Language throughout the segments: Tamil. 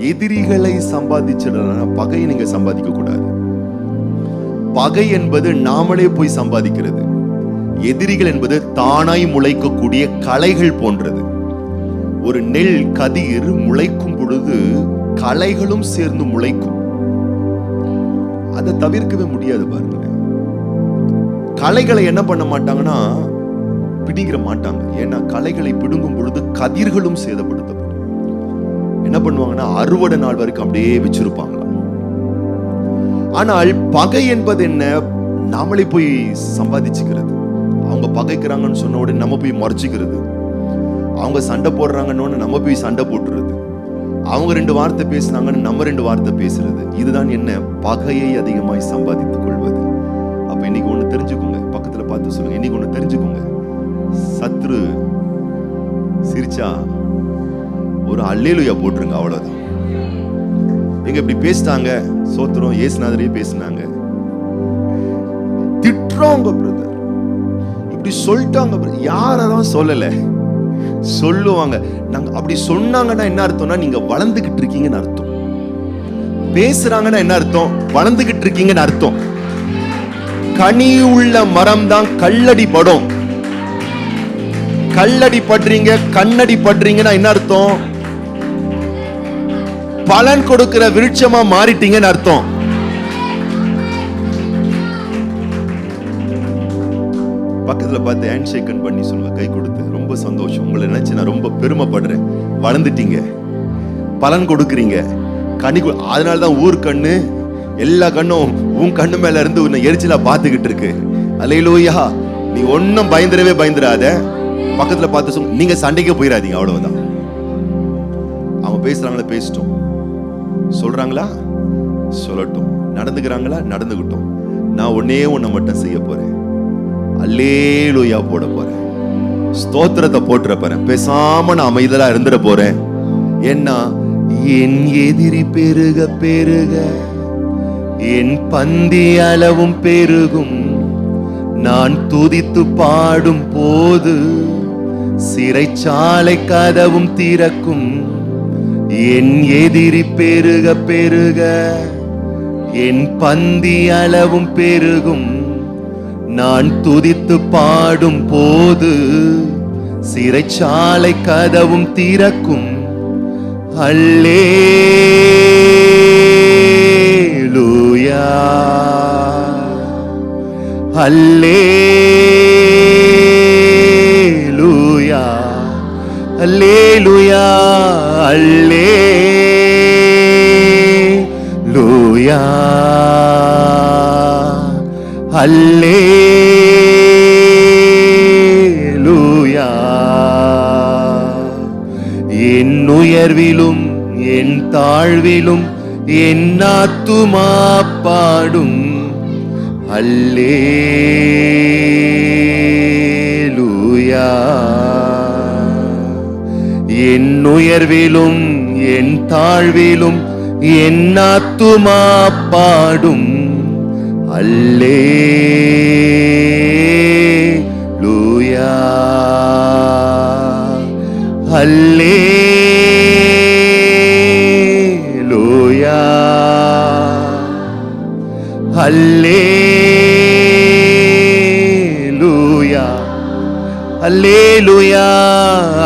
எதிரிகளை சம்பாதிச்சிடனா பகையை நீங்க சம்பாதிக்க கூடாது. பகை என்பது நாமளே போய் சம்பாதிக்கிறது. எதிரிகள் என்பது தானாய் முளைக்கக்கூடிய களைகள் போன்றது. ஒரு நெல் கதிர் முளைக்கும் பொழுது களைகளும் சேர்ந்து முளைக்கும். அதை தவிர்க்கவே முடியாது. பாருங்க, களைகளை என்ன பண்ண மாட்டாங்கன்னா பிடிங்கிற மாட்டாங்க. ஏன்னா களைகளை பிடுங்கும் பொழுது கதிர்களும் சேதப்படுத்தப்படும். என்ன பண்ணுவாங்கன்னா அறுவடை நாள் வரைக்கும் அப்படியே வச்சிருப்பாங்க. ஆனால் பகை என்பது என்ன? நாமளே போய் சம்பாதிச்சுக்கிறது. அவங்க பகைக்கிறாங்கன்னு சொன்ன உடனே நம்ம போய் மறைச்சிக்கிறது. அவங்க சண்டை போடுறாங்கன்னு நம்ம போய் சண்டை போட்டுறது. அவங்க 2 வார்த்தை பேசுனாங்கன்னு நம்ம 2 வார்த்தை பேசுறது. இதுதான் என்ன? பகையை அதிகமாய் சம்பாதித்துக் கொள்வது. அப்ப இன்னைக்கு ஒண்ணு தெரிஞ்சுக்கோங்க. பக்கத்துல பார்த்து சொல்லுங்க, இன்னைக்கு ஒண்ணு தெரிஞ்சுக்கோங்க. சத்ரு சிரிச்சா ஒரு அல்லேலூயா போட்டுருங்க, அவ்வளவுதான். எங்க இப்படி பேசிட்டாங்க, சோத்திரம் இயேசுநாதரே பேசினாங்க. திட்டுறோங்க பிரதர், இப்படி சொல்லிட்டாங்க. யாரதான் சொல்லல, சொல்லுவாங்க. நாங்க அப்படி சொன்னாங்கன்னா என்ன அர்த்தம்னா நீங்க வளர்ந்துகிட்டு இருக்கீங்கன்னு அர்த்தம். பேசுறாங்கன்னா என்ன அர்த்தம்? வளர்ந்துகிட்டு இருக்கீங்கன்னு அர்த்தம். கனி உள்ள மரம் தான் கல்லடி படும். கல்லடி படுறீங்க, கண்ணடி படுறீங்கன்னா என்ன அர்த்தம்? பலன் கொடுக்கிற விருட்சமா மாறிட்டீங்கன்னு அர்த்தம். பக்கத்துல பார்த்து ஹேண்ட் ஷேக்கன் பண்ணி சொல்லுங்க, கை கொடுத்து. ரொம்ப சந்தோஷம், உங்களை நினைச்சு நான் ரொம்ப பெருமைப்படுறேன். வளர்ந்துட்டீங்க, பலன் கொடுக்குறீங்க, கனி. அதனாலதான் ஊர் கண்ணு எல்லா கண்ணும் உன் கண்ணு மேல இருந்து உன்னை எரிச்சலா பார்த்துக்கிட்டு இருக்கு. அல்லேலூயா. நீ ஒன்னும் பயந்துராத. பக்கத்துல பார்த்து சொல்லுங்க, நீங்க சண்டைக்கே போயிடாதீங்க, அவ்வளவுதான். அவங்க பேசுறாங்களா பேசிட்டோம், சொல்றாங்களா சொல்லட்டும், நடந்துக்கிறாங்களா நடந்துகிட்டோம். நான் ஒன்னே ஒண்ணு மட்டும் செய்ய போறேன், அல்லேலூயா போட போறேன், ஸ்தோத்திரத்தை போட்டுற போறேன். பேசாம நான் அமைதியா இருந்துட போறேன். ஏன்னா என் எதிரி பெருக பெருக என் பந்தி அளவும் பெருகும். நான் துதித்து பாடும் போது சிறைச்சாலை கதவும் திறக்கும். என் எதிரி பெருக பெருக என் பந்தி அளவும் பெருகும். நான் துதித்து பாடும் போது சிறைச்சாலை கதவும் திறக்கும். அல்லேலூயா, அல்லேலூயா, அல்லேலூயா, அல்லேலூயா, அல்லேலூயா. என் உயர்விலும் என் தாழ்விலும் என் ஆத்துமா பாடும். அல்லேலூயா. என் உயர்விலும் என் தாழ்விலும் என் ஆத்துமா பாடும். அல்லேலூயா, அல்லேலூயா, அல்லேலூயா, அல்லேலூயா,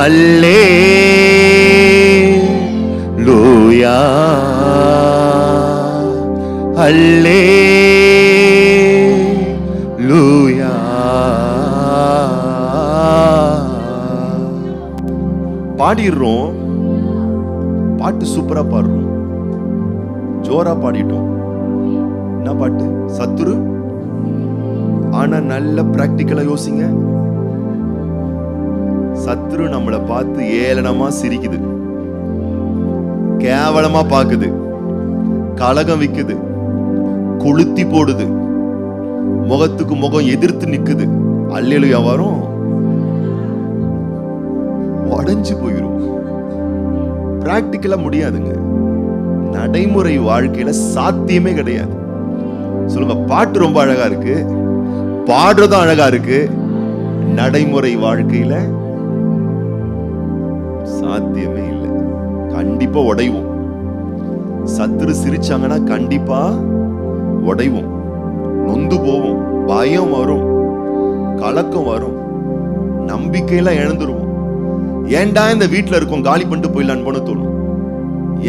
அல்லேலூயா, அல்லேலூயா. பாடிடுறோம், பாட்டு சூப்பரா பாடுறோம், ஜோரா பாடிட்டோம். என்ன பாட்டு? சத்துரு. ஆனா நல்ல பிராக்டிக்கலா யோசிங்க. சத்துரு நம்மளை பார்த்து ஏளனமா சிரிக்குது, கேவலமா பாக்குது, கலகம் விக்குது, கொளுத்தி போடுது, முகத்துக்கு முகம் எதிர்த்து நிக்குது. அல்லேலூயா வரும், உடைஞ்சு போயிரும். பிராக்டிக்கலா முடியாதுங்க, நடைமுறை வாழ்க்கையில சாத்தியமே கிடையாது. சொல்லுங்க, பாட்டு ரொம்ப அழகா இருக்கு, பாடுறதும் அழகா இருக்கு, நடைமுறை வாழ்க்கையில சாத்தியமே இல்லை. கண்டிப்பா உடைவோம். சத்துரு சிரிச்சாங்கன்னா கண்டிப்பா உடைவோம், நொந்து போவோம், பயம் வரும், கலக்கம் வரும், நம்பிக்கையெல்லாம் இழந்துருவோம். ஏன்டா இந்த வீட்டுல இருக்கும் காலி பண்ணிட்டு போயிடலான்னு போல தோணும்.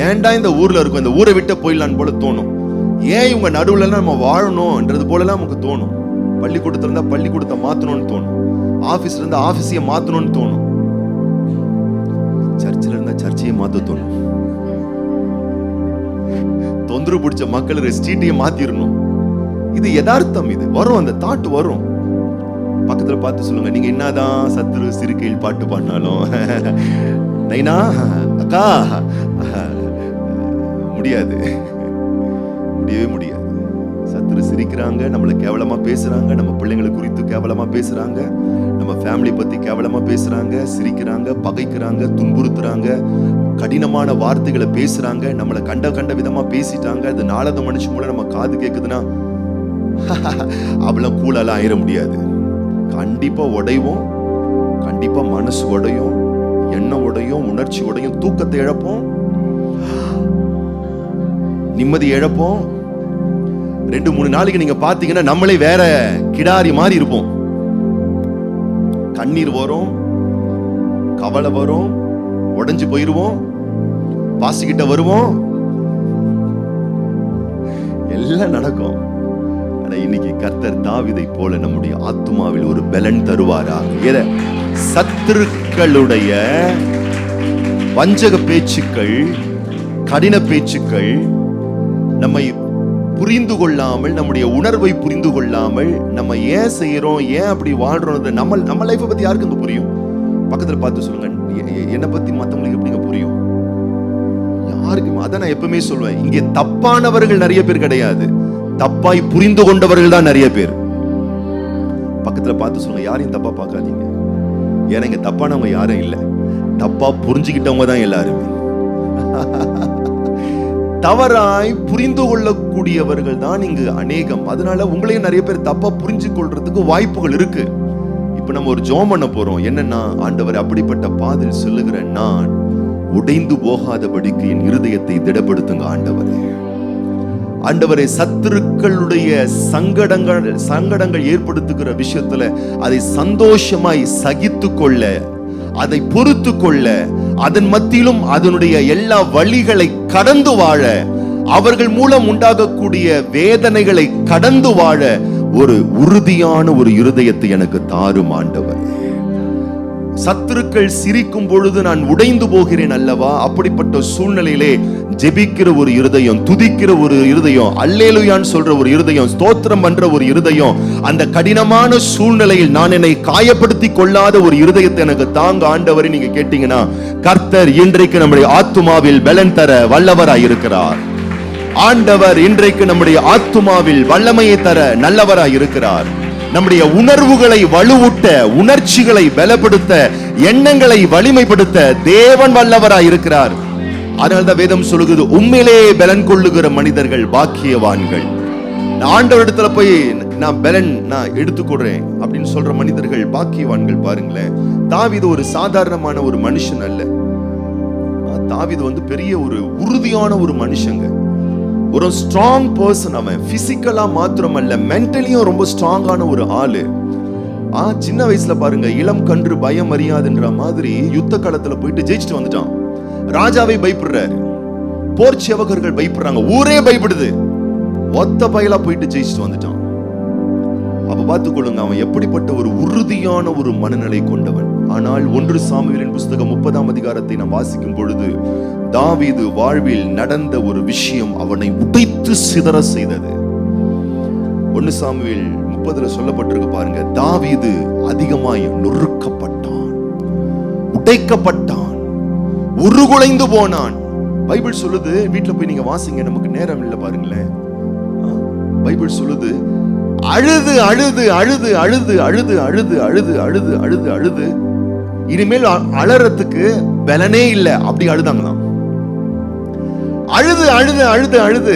ஏன்டா இந்த ஊர்ல இருக்கும் இந்த ஊரை விட்டு போயிடலான்னு போல தோணும். ஏன் இவங்க நடுவுல நம்ம வாழணும்ன்றது போலலாம் நமக்கு தோணும். பள்ளிக்கூடத்துல இருந்தா பள்ளிக்கூடத்தை மாத்தணும்னு தோணும், ஆபீஸ்ல இருந்தா ஆபீஸையே மாத்தணும்னு தோணும், சர்ச்சில் இருந்தா சர்ச்சையை மாத்த தோணும், தொந்தரவு பிடிச்ச மக்கள் ஸ்ட்ரீட்டையே மாத்திரணும். இது யதார்த்தம், இது வரும், அந்த தாட் வரும். பக்கத்துல பார்த்து சொல்லுங்க, நீங்க என்னதான் சத்துரு சிறுக்கையில் பாட்டு பாடினாலும் நைனா அக்கா முடியாது, முடியவே முடியாது. சத்துரு சிரிக்கிறாங்க, நம்மளை கேவலமா பேசுறாங்க, நம்ம பிள்ளைங்களை குறித்து கேவலமா பேசுறாங்க, நம்ம ஃபேமிலி பத்தி கேவலமா பேசுறாங்க, சிரிக்கிறாங்க, பகைக்கிறாங்க, துன்புறுத்துறாங்க, கடினமான வார்த்தைகளை பேசுறாங்க, நம்மளை கண்ட விதமா பேசிட்டாங்க. அது நாளத மனுஷன் மூலம் நம்ம காது கேக்குதுன்னா அவளை கூலாலாம் ஆயிட முடியாது. கண்டிப்பா உடைவோம், கண்டிப்பா மனசு உடையும், எண்ணம் உடையும், உணர்ச்சி உடையும், தூக்கத்தை இழப்போம், நிம்மதி இழப்போம். 2-3 நாளைக்கு நீங்க பாத்தீங்கன்னா நம்மளே வேற கிடாரி மாதிரி இருப்போம். கண்ணீர் வரும், கவலை வரும், உடைஞ்சு போயிருவோம், பாசிக்கிட்ட வருவோம், எல்லாம் நடக்கும். ஆனா இன்னைக்கு கர்த்தர் தாவீதை போல நம்முடைய ஆத்துமாவில் ஒரு பலன் தருவாரா? சத்துருக்களுடைய வஞ்சக பேச்சுக்கள், கடின பேச்சுக்கள் நம்மை புரிந்து கொள்ளாமல், நம்முடைய உணர்வை புரிந்து கொள்ளாமல், நம்ம ஏன் செய்யறோம், ஏன் அப்படி வாழ்றோம், நம்ம லைஃபை பத்தி யாருக்கு புரியும்? பக்கத்துல பார்த்து சொல்லுங்க, என்னை பத்தி மத்தவங்களுக்கு எப்படிங்க புரியும்? யாருக்கு? அதான் நான் எப்பவுமே சொல்வேன், இங்கே தப்பானவர்கள் நிறைய பேர் கிடையாது, தப்பாய் புரிந்து கொண்டவர்கள் தான் நிறைய பேர். பக்கத்துல பார்த்து சொல்லுங்க, யாரையும் தப்பா பார்க்காதீங்க. ஏன்னா இங்க தப்பானவங்க யாரும் இல்லை, தப்பா புரிஞ்சுக்கிட்டவங்க தான் எல்லாருமே. தவறாய் புரிந்து கொள்ளக்கூடியவர்கள் தான் இங்கு அநேகம். அதனால உங்களையும் நிறைய பேர் தப்பா புரிஞ்சு கொள்றதுக்கு வாய்ப்புகள் இருக்கு. இப்ப நம்ம ஒரு ஜெபம் பண்ண போறோம். என்னன்னா, ஆண்டவர், அப்படிப்பட்ட பாதையில் செல்லுகிற நான் உடைந்து போகாதபடிக்கு என் இருதயத்தை திடப்படுத்துங்க ஆண்டவரே. ஆண்டவரே, சத்துருக்களுடைய சங்கடங்கள் ஏற்படுத்துகிற விஷயத்துல அதை சந்தோஷமாய் சகித்து கொள்ள, அதை பொறுத்து கொள்ள, அதன் மத்தியிலும் அதனுடைய எல்லா வழிகளை கடந்து வாழ, அவர்கள் மூலம் உண்டாகக்கூடிய வேதனைகளை கடந்து வாழ ஒரு உறுதியான ஒரு இருதயத்தை எனக்கு தாரும் ஆண்டவர். சத்துருக்கள் சிரிக்கும் பொழுது நான் உடைந்து போகிறேன் அல்லவா? அப்படிப்பட்ட சூழ்நிலையிலே ஜெபிக்கிற ஒரு இருதயம், துதிக்கிற ஒரு இருதயம், அல்லேலூயான்னு சொல்ற ஒரு இருதயம், ஸ்தோத்திரம் பண்ற ஒரு இருதயம், அந்த கடினமான சூழ்நிலையில் நான் என்னை காயப்படுத்தி கொள்ளாத ஒரு இருதயத்தை எனக்கு தாங்க ஆண்டவரை நீங்க கேட்டீங்கன்னா, கர்த்தர் இன்றைக்கு நம்முடைய ஆத்துமாவில் பலன் தர வல்லவராய் இருக்கிறார். ஆண்டவர் இன்றைக்கு நம்முடைய ஆத்துமாவில் வல்லமையை தர நல்லவராய் இருக்கிறார். நம்முடைய உணர்வுகளை வலுவூட்ட, உணர்ச்சிகளை பலப்படுத்த, எண்ணங்களை வலிமைப்படுத்த தேவன் வல்லவராய் இருக்கிறார். அதனால்தான் வேதம் சொல்லுகிறது, உண்மையிலே பலன் கொள்ளுகிற மனிதர்கள் பாக்கியவான்கள். ஆண்டவரிடத்துல போய் நான் பலன் நான் எடுத்துக்கொள்றேன் அப்படின்னு சொல்ற மனிதர்கள் பாக்கியவான்கள். பாருங்களேன், தாவீது ஒரு சாதாரணமான ஒரு மனுஷன் அல்ல. தாவீது பெரிய ஒரு உறுதியான ஒரு மனுஷங்க, ஒரு ஸ்ட்ராங் பர்சன். அவன் பிசிக்கலா மாத்திரம் அல்ல, மென்டலியும் ரொம்ப ஸ்ட்ராங்கான ஒரு ஆளு. சின்ன வயசுல பாருங்க, இளம் கன்று பயம் அறியாதுன்ற மாதிரி யுத்த காலத்துல போயிட்டு ஜெயிச்சுட்டு வந்துட்டான். ராஜாவை பயப்படுறாரு, போர் சேவகர்கள் பயப்படுறாங்க, ஊரே பயப்படுது. ஒத்த பயலா போயிட்டு ஜெயிச்சுட்டு வந்துட்டான். அப்ப பார்த்துக்கொள்ளுங்க, அவன் எப்படிப்பட்ட ஒரு உறுதியான ஒரு மனநிலை கொண்டவன். ஆனால் 1 சாமுவேலின் புஸ்தகம் 30ஆம் அதிகாரத்தை நாம் வாசிக்கும் பொழுது, தாவீது வாழ்வில் நடந்த ஒரு விஷயம் அவனை உடைத்து சிதற செய்தது. 1 சாமுவேல் 30 சொல்லப்பட்டிருக்கு பாருங்க, தாவீது அதிகமாய் நொறுக்கப்பட்டான், உடைக்கப்பட்டான், உருகுலைந்து போனான். பைபிள் சொல்லுது, வீட்டுல போய் நீங்க வாசிங்க, நமக்கு நேரம் இல்லை பாருங்களேன். பைபிள் சொல்லுது, அழுது அழுது அழுது அழுது அழுது அழுது அழுது அழுது அழுது அழுது இனிமேல் அழறதுக்கு பலனே இல்லை, அப்படி அழுதாங்களாம். அழுது அழுது அழுது அழுது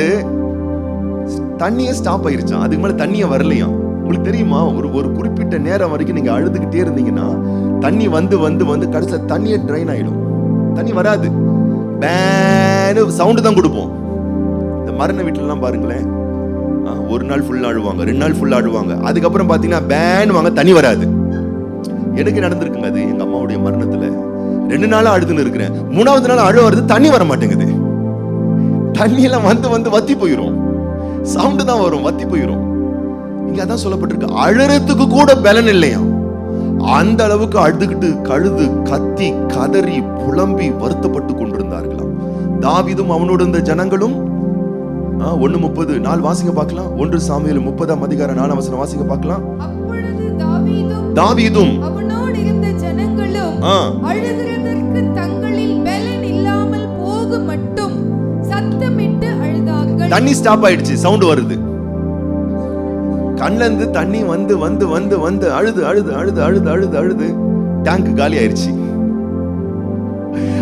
தண்ணியே ஸ்டாப் ஆயிருச்சான். அதுக்கு மேல தண்ணிய வரலையாம். உங்களுக்கு தெரியுமா, ஒரு குறிப்பிட்ட நேரம் வரைக்கும் நீங்க அழுதுகிட்டே இருந்தீங்கன்னா தண்ணி வந்து வந்து வந்து கடைசியில் தண்ணியே ட்ரைன் ஆயிடும். தண்ணி வராது, சவுண்டு தான் கொடுப்போம். மரண வீட்டுல எல்லாம் பாருங்களேன், ஒரு நாள் ஃபுல்லா அழுவாங்க, 2 நாள் ஃபுல்லா அழுவாங்க, அதுக்கப்புறம் பாத்தீங்கன்னா பேன் வாங்க, தண்ணி வராது. எனக்கு நடந்திருக்குங்க அது எங்க அம்மாவுடைய மரணத்துல. 2 நாளா அழுதுன்னு இருக்கிறேன், 3வது நாள் அழ வருது, தண்ணி வர மாட்டேங்குது. தண்ணி எல்லாம் வந்து வத்தி போயிரும், சவுண்டு தான் வரும், வத்தி போயிரும். இங்க அதான் சொல்லப்பட்டிருக்கு, அழறதுக்கு கூட பலன் இல்லையா. அந்த அளவுக்கு அழுதுகிட்டு கழுது கத்தி கதறி புலம்பி வருத்தப்பட்டு கொண்டிருந்தார்களாம். தாவீதும் அவனோடு இருந்த ஜனங்களும் 1:30 நாள் வாசிக்க பார்க்கலாம். 1 சாமுவேல் 30ஆம் அதிகாரம் 4ஆம் வசனம் வாசிக்க பார்க்கலாம். அப்பொழுது தாவீதும் அவனோடு இருந்த ஜனங்களும் அழுகிறதற்கு தங்களில் பலன் இல்லாமல் போக மட்டும் சத்தமிட்டு அழுதார்கள். தண்ணி ஸ்டாப் ஆயிடுச்சு, சவுண்ட் வருது, கண்ணுல இருந்து தண்ணி வந்து வந்து வந்து வந்து அழுது அழுது அழுது அழுது அழுது அழுது டேங்க் காலி ஆயிடுச்சு.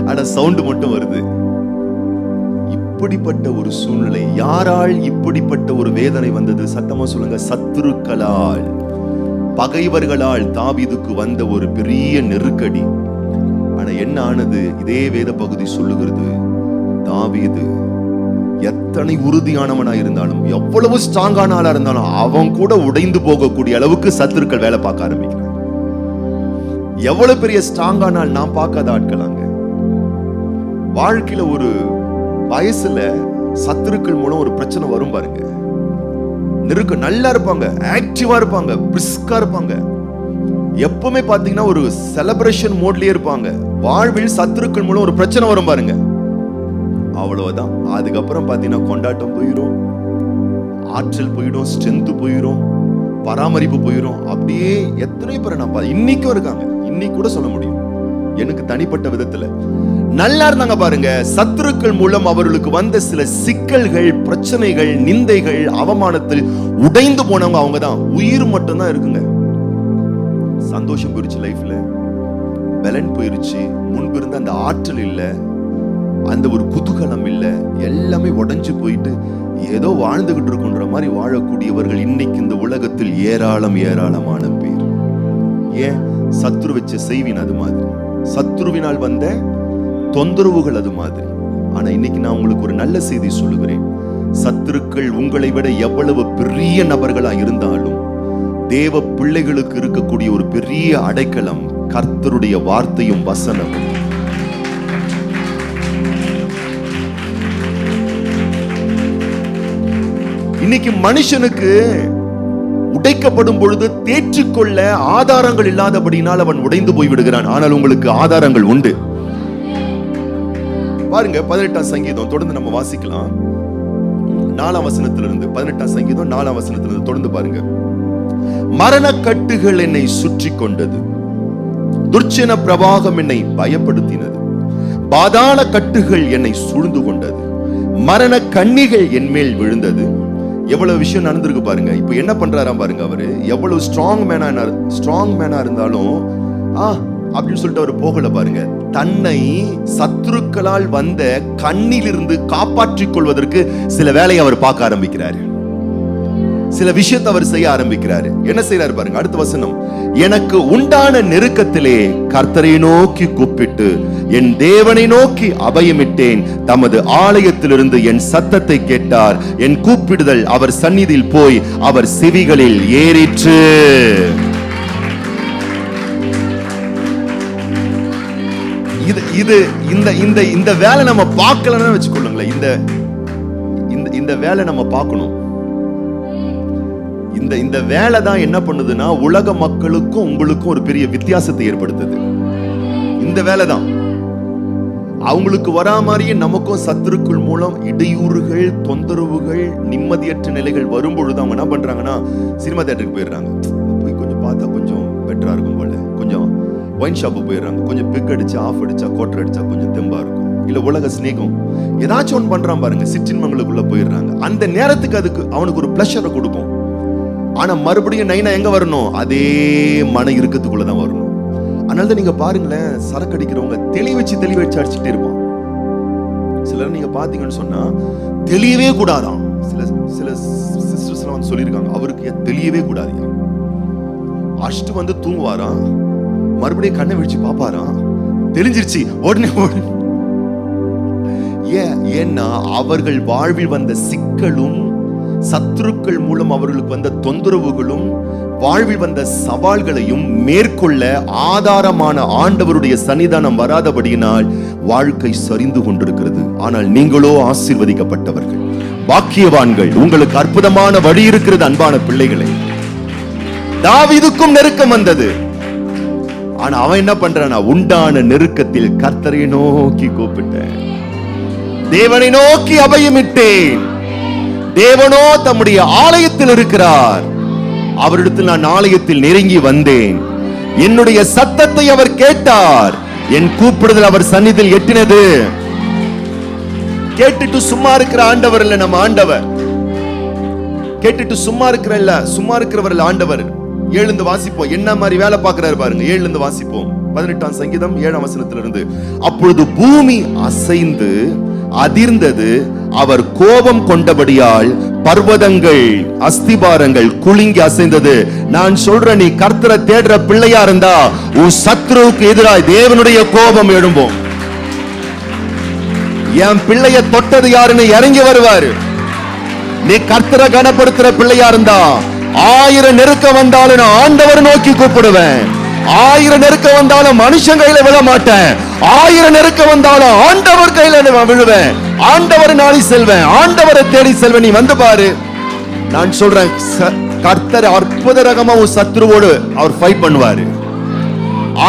ஆனா சவுண்ட் மட்டும் வருது. இப்படிப்பட்ட ஒரு சூழ்நிலை, யாரால் இப்படிப்பட்ட ஒரு வேதனை வந்தது? சத்தமா சொல்லுங்க. சத்துருக்களால், பகைவர்களால் தாவீதுக்கு வந்த ஒரு பெரிய நெருக்கடி. ஆனா என்ன ஆனது? இதே வேத பகுதி சொல்லுகிறது, தாவீது எத்தனை உறுதியானவனா இருந்தாலும், எவ்வளவு ஸ்ட்ராங்கான ஆளா இருந்தாலும், அவன் கூட உடைந்து போகக்கூடிய அளவுக்கு சத்துருக்கள் வேலை பார்க்க ஆரம்பிக்கிறாங்க. எவ்வளவு பெரிய ஸ்ட்ராங்கான ஆள் நாம் பார்க்காத ஆட்களாங்க. வாழ்க்கையில ஒரு வயசுல சத்துருக்கள் மூலம் ஒரு பிரச்சனை வரும் பாருங்க. நல்லா இருப்பாங்க, ஆக்டிவா இருப்பாங்க, பிரிஸ்கா இருப்பாங்க, எப்பவுமே பாத்தீங்கன்னா ஒரு செலிப்ரேஷன் மோட்லயே இருப்பாங்க. வாழ்வில் சத்துருக்கள் மூலம் ஒரு பிரச்சனை வரும் பாருங்க, அவ்வளவுதான். அதுக்கப்புறம் பாத்தீங்கன்னா கொண்டாட்டம் போயிடும், ஆற்றல் போயிடும், ஸ்ட்ரென்த் போயிடும், பராமரிப்பு போயிடும். அப்படியே எத்தனை பேர் நான் இன்னைக்கும் இருக்காங்க, இன்னைக்கு கூட சொல்ல முடியும். எனக்கு தனிப்பட்ட விதத்துல நல்லா இருந்தாங்க பாருங்க. சத்துருக்கள் மூலம் அவர்களுக்கு வந்த சில சிக்கல்கள், பிரச்சனைகள், நிந்தைகள், அவமானத்தில் உடைந்து போனவங்க அவங்க தான். உயிர் மட்டும் தான் இருக்குங்க. சந்தோஷம் போயிருச்சு, லைஃப்ல பலன் போயிருச்சு, முன்பு இருந்த அந்த ஆற்றல் இல்ல, அந்த ஒரு குதூகலம் இல்ல, எல்லாமே உடைஞ்சு போயிட்டு ஏதோ வாழ்ந்துகிட்டு இருக்குன்ற மாதிரி வாழக்கூடியவர்கள் இன்னைக்கு இந்த உலகத்தில் ஏராளமான பேர். ஏன்? சத்துரு வச்ச செய்வின் அது மாதிரி, சத்துருவினால் வந்த தொந்தரவுகள் அது மாதிரி. ஆனா இன்னைக்கு நான் உங்களுக்கு ஒரு நல்ல செய்தி சொல்லுகிறேன். சத்துருக்கள் உங்களை விட எவ்வளவு பெரிய நபர்களா இருந்தாலும், தேவ பிள்ளைகளுக்கு இருக்கக்கூடிய ஒரு பெரிய அடைக்கலம் கர்த்தருடைய வார்த்தையும் வசனமும். இன்னைக்கு மனுஷனுக்கு உடைக்கப்படும் பொழுது தேற்றிக்கொள்ள ஆதாரங்கள் இல்லாதபடினால் அவன் உடைந்து போய் விடுகிறான். ஆனால் உங்களுக்கு ஆதாரங்கள் உண்டு. பாருங்க, 18ஆம் சங்கீதம் தொடர்ந்து நம்ம வாசிக்கலாம். 4ஆம் வசனத்திலிருந்து 18ஆம் சங்கீதம் 4ஆம் வசனத்திலிருந்து தொடர்ந்து பாருங்க. மரண கட்டுகள் என்னை சுற்றி கொண்டது, துர்ச்சன பிரவாகம் என்னை பயப்படுத்தினது, பாதாள கட்டுகள் என்னை சூழ்ந்து கொண்டது, மரண கண்ணிகள் என் மேல் விழுந்தது. எவ்வளவு விஷயம் நடந்திருக்கு பாருங்க. இப்ப என்ன பண்றாராம் பாருங்க. அவரு எவ்வளவு ஸ்ட்ராங் மேனா இருந்தாலும் அப்படின்னு சொல்லிட்டு அவர் போகல பாருங்க. தன்னை சத்துருக்களால் வந்த கண்ணிலிருந்து காப்பாற்றிக் கொள்வதற்கு சில வேலையை அவர் பார்க்க ஆரம்பிக்கிறாரு, சில விஷயத்தை அவர் செய்ய ஆரம்பிக்கிறாரு. என்ன செய்யறாரு பாருங்க, அடுத்த வசனம். எனக்கு உண்டான நெருக்கத்திலே கர்த்தரை நோக்கி கூப்பிட்டு என் தேவனை நோக்கி அபயமிட்டேன். தமது ஆலயத்திலிருந்து என் சத்தத்தை கேட்டார். என் கூப்பிடுதல் அவர் சந்நிதியில் போய் அவர் செவிகளில் ஏறிற்று. இந்த வேலை நம்ம பார்க்கலன்னு வச்சுக்கொள்ளுங்களேன். இந்த வேலை நம்ம பார்க்கணும். இந்த வேலை தான் என்ன பண்ணுதுன்னா உலக மக்களுக்கும் உங்களுக்கும் ஒரு பெரிய வித்தியாசத்தை ஏற்படுத்துது. இந்த வேலை தான் அவங்களுக்கு வரா மாதிரியே நமக்கும் சத்துருக்கள் மூலம் இடையூறுகள், தொந்தரவுகள், நிம்மதியற்ற நிலைகள் வரும்பொழுது அவங்க என்ன பண்றாங்கன்னா சினிமா தியேட்டருக்கு போயிடுறாங்க. போய் கொஞ்சம் பார்த்தா கொஞ்சம் பெட்டரா இருக்கும் போல, கொஞ்சம் ஒயின் ஷாப்பு போயிடுறாங்க, கொஞ்சம் பிக் அடிச்சா, ஆஃப் அடிச்சா, கோட்டர் அடிச்சா கொஞ்சம் தெம்பா இருக்கும். இல்ல உலக ஸ்நேகம் ஏதாச்சும் ஒன்று பண்றான் பாருங்க, சிற்றின்மங்களுக்குள்ள போயிடுறாங்க. அந்த நேரத்துக்கு அதுக்கு அவனுக்கு ஒரு பிளஷரை கொடுக்கும். ஆனா மறுபடியும் நைனா எங்க வரணும்? அதே மன இறுக்கத்துக்குள்ளதான் வரணும். அதனால நீங்க பாருங்களேன், சரக்கு அடிக்கிறவங்க தெளி வச்சு அடிச்சுட்டே இருப்பான். சிலர் நீங்க பாத்தீங்கன்னு சொன்னா தெளியவே கூடாதான். சில சிஸ்டர்ஸ் வந்து சொல்லியிருக்காங்க, அவருக்கு தெளியவே கூடாது. அஷ்டு வந்து தூங்குவாராம், மறுபடியும் கண்ணை விழிச்சு பாப்பாராம், தெரிஞ்சிருச்சு உடனே ஏன்னா அவர்கள் வாழ்வில் வந்த சிக்கலும், சத்துருக்கள் மூலம் அவர்களுக்கு வந்த தொந்தரவுகளும், வாழ்வில் வந்த சவால்களையும் மேற்கொள்ள ஆதாரமான ஆண்டவருடைய சன்னிதானம் வராதபடியினால் வாழ்க்கை சரிந்து கொண்டிருக்கிறது. ஆனால் நீங்களோ ஆசீர்வதிக்கப்பட்டவர்கள், பாக்கியவான்கள். உங்களுக்கு அற்புதமான வழி இருக்கிறது அன்பான பிள்ளைகளே. தாவீதுக்கும் நெருக்கம் வந்தது. ஆனா அவன் என்ன பண்றானா, உண்டான நெருக்கத்தில் கர்த்தரை நோக்கி கூப்பிட்டேன், தேவனை நோக்கி அபயமிட்டேன். தேவனோ தம்முடைய ஆலயத்தில் இருக்கிறார், அவரிடத்தில் நான் ஆலயத்தில் நெருங்கி வந்தேன். என்னுடைய சத்தத்தை அவர் கேட்டார், என் கூப்பிடுதல் அவர் சந்நிதியில் எட்டினது. கேட்டுட்டு சும்மா இருக்கிற ஆண்டவர் இல்ல நம்ம ஆண்டவர். கேட்டுட்டு சும்மா இருக்கிறவர் இல்ல ஆண்டவர். எழுந்து வாசிப்போம், என்ன மாதிரி வேலை பார்க்கிறாரு பாருங்க. எழுந்து வாசிப்போம் 18ஆம் சங்கீதம் 7ஆம் வசனத்திலிருந்து. அப்பொழுது பூமி அசைந்து அதிர்ந்தது, அவர் கோபம் கொண்டபடியால் பர்வதங்கள் அஸ்திபாரங்கள் குலுங்கி அசைந்தது. நான் சொல்றேன், நீ கர்த்தரை தேடுற பிள்ளையா இருந்தா உன் சத்ருவுக்கு எதிராய் தேவனுடைய கோபம் எழும்பும். என் பிள்ளைய தொட்டது யாருன்னு இறங்கி வருவாரு. நீ கர்த்தரை கனப்படுத்துற பிள்ளையா இருந்தா 1000 நெருக்கம் வந்தாலும் நான் ஆண்டவர் நோக்கி கூப்பிடுவேன். 1000 நெருக்கம் வந்தாலும் மனுஷன் கையில விழ மாட்டேன். 1000 நெருக்கம் வந்தாலும் ஆண்டவர் கையில விழுவேன். ஆண்டவர் நாடி செல்வேன், ஆண்டவரை தேடி செல்வேன். நீ வந்து பாரு. நான் சொல்றேன், கர்த்தர் அற்புத ரகமா ஒரு சத்ருவோடு அவர் ஃபைட் பண்ணுவாரு.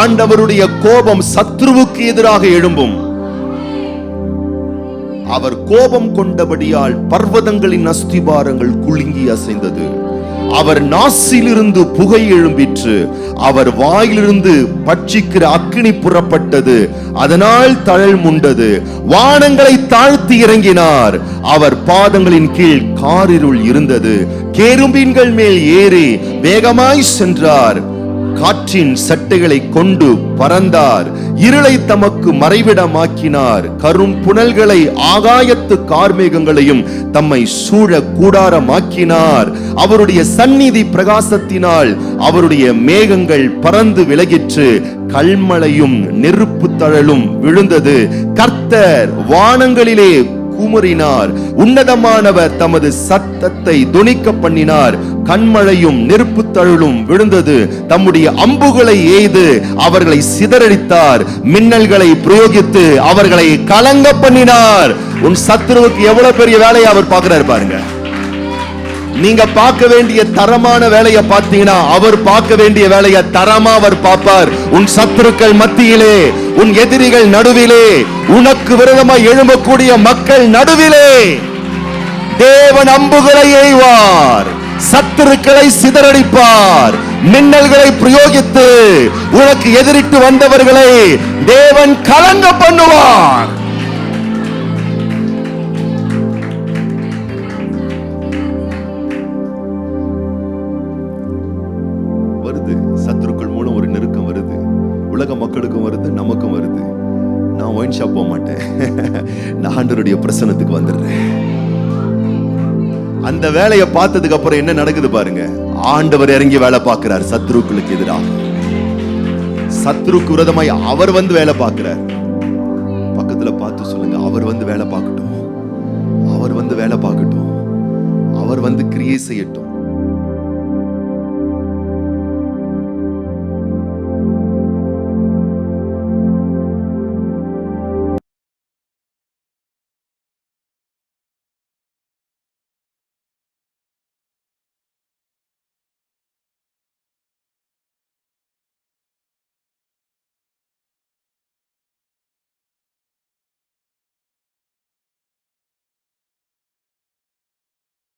ஆண்டவருடைய கோபம் சத்ருவுக்கு எதிராக எழும்பும். அவர் கோபம் கொண்டபடியால் பர்வதங்களின் அஸ்திபாரங்கள் குலுங்கி அசைந்தது. அவர் நாசிலிருந்து புகை எழும்பிற்று, அவர் வாயிலிருந்து பட்சிக்கிற அக்கினி புறப்பட்டது, அதனால் தழல் முண்டது. வானங்களை தாழ்த்தி இறங்கினார், அவர் பாதங்களின் கீழ் காரிருள் இருந்தது. கேருபீன்கள் மேல் ஏறி வேகமாய் சென்றார், காற்றின் சட்டைகளை கொண்டு பறந்தார், இருளை தமக்கு மறைவிடமாக்கினார். கரும் புனல்களை ஆகாயத்து கார்மேகங்களையும் தம்மை சூழ கூடாரமாக்கினார். அவருடைய சந்நிதி பிரகாசத்தினால் அவருடைய மேகங்கள் பறந்து விலகிற்று, கல்மழையும் நெருப்பு தழலும் விழுந்தது. கர்த்தர் வானங்களிலே குமுறினார், உன்னதமானவர் தமது சத்தத்தை தொனிக்க பண்ணினார். கண்மழையும் நெருப்பு தழலும் விழுந்தது. தம்முடைய அம்புகளை எய்து அவர்களை சிதறடித்தார், மின்னல்களை பிரயோகித்து அவர்களை கலங்க பண்ணினார். உன் சத்துருவுக்கு எவ்வளவு பெரிய வேலையை அவர் பார்க்கிறார் பாருங்க. நீங்க பார்க்க வேண்டிய தரமான வேலையை பார்த்தீங்கன்னா அவர் பார்க்க வேண்டிய வேலையை தரமா அவர் பார்ப்பார். உன் சத்துருக்கள் மத்தியிலே, உன் எதிரிகள் நடுவிலே, உனக்கு விரோதமாய் எழும்பக்கூடிய மக்கள் நடுவிலே தேவன் அம்புகளை எய்வார், சத்துருக்களை சிதறடிப்பார், மின்னல்களை பிரயோகித்து உனக்கு எதிரிட்டு வந்தவர்களை தேவன் கலங்க பண்ணுவார். வருது, சத்துருக்கள் மூலம் ஒரு நெருக்கம் வருது, உலக மக்களுக்கும் வருது, நமக்கும் வருது. நான் ஒயின் ஷாப் போக மாட்டேன், நான் ஆண்டவருடைய பிரசன்னத்துக்கு வந்துடுறேன். அந்த வேலையை பார்த்ததுக்கு அப்புறம் என்ன நடக்குது பாருங்க. ஆண்டவர் இறங்கி வேலை பார்க்கிறார் சத்ருக்களுக்கு எதிராக. சத்ருக்கு விரோதமாய் அவர் வந்து வேலை பார்க்கிறார். பக்கத்துல பார்த்து சொல்லுங்க, அவர் வந்து வேலை பார்க்கட்டும், அவர் வந்து வேலை பார்க்கட்டும், அவர் வந்து கிரியை செய்யட்டும்.